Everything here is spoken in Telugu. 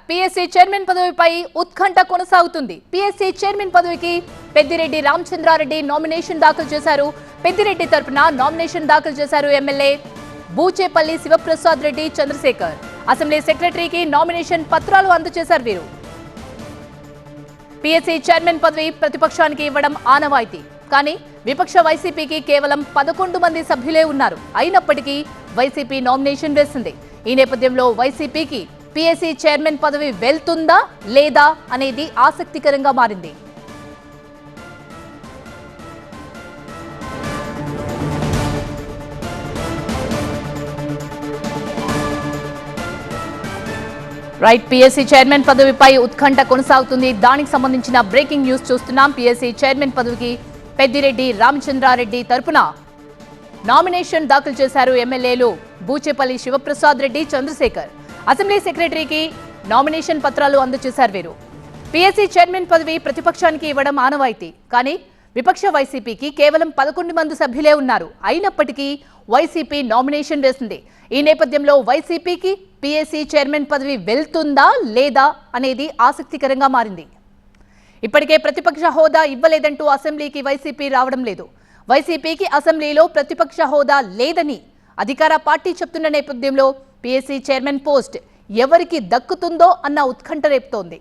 పీఎస్సీ చైర్మన్ పదవిపై ఉత్కంఠ కొనసాగుతుంది. పీఎస్సీ చైర్మన్ పదవికి పెద్దిరెడ్డి రామచంద్రారెడ్డి నామినేషన్ దాఖలు చేశారు. పెద్దిరెడ్డి తరపున నామినేషన్ దాఖలు చేశారు ఎమ్మెల్యే బూచేపల్లి శివప్రసాద్ రెడ్డి చంద్రశేఖర్. అసెంబ్లీ సెక్రటరీకి నామినేషన్ పత్రాలు అందజేశారు వీరు. పీఎస్సీ చైర్మన్ పదవి ప్రతిపక్షానికి ఇవ్వడం ఆనవాయితీ. కానీ విపక్ష వైసీపీకి కేవలం 11 మంది సభ్యులే ఉన్నారు. అయినప్పటికీ వైసీపీ నామినేషన్ వేసింది. ఈ నేపథ్యంలో వైసీపీకి పీఎస్సీ చైర్మన్ పదవి వెళ్తుందా లేదా అనేది ఆసక్తికరంగా మారింది. పీఎస్సీ చైర్మన్ పదవిపై ఉత్కంఠ కొనసాగుతుంది. దానికి సంబంధించిన బ్రేకింగ్ న్యూస్ చూస్తున్నాం. పీఎస్సీ చైర్మన్ పదవికి పెద్దిరెడ్డి రామచంద్రారెడ్డి తరపున నామినేషన్ దాఖలు చేశారు ఎమ్మెల్యేలు బూచేపల్లి శివప్రసాద్ రెడ్డి చంద్రశేఖర్. అసెంబ్లీ సెక్రటరీకి నామినేషన్ పత్రాలు అందజేశారు వీరు. పీఎస్సీ చైర్మన్ పదవి ప్రతిపక్షానికి ఇవ్వడం ఆనవాయితీ. కానీ విపక్ష వైసీపీకి కేవలం 11 మంది సభ్యులే ఉన్నారు. అయినప్పటికీ వైసీపీ నామినేషన్ వేసింది. ఈ నేపథ్యంలో వైసీపీకి పీఎస్సీ చైర్మన్ పదవి వెళ్తుందా లేదా అనేది ఆసక్తికరంగా మారింది. ఇప్పటికే ప్రతిపక్ష హోదా ఇవ్వలేదంటూ అసెంబ్లీకి వైసీపీ రావడం లేదు. వైసీపీకి అసెంబ్లీలో ప్రతిపక్ష హోదా లేదని అధికార పార్టీ చెప్తున్న నేపథ్యంలో పీఎస్సీ చైర్మన్ పోస్ట్ ఎవరికి దక్కుతుందో అన్న ఉత్కంఠ రేపుతోంది.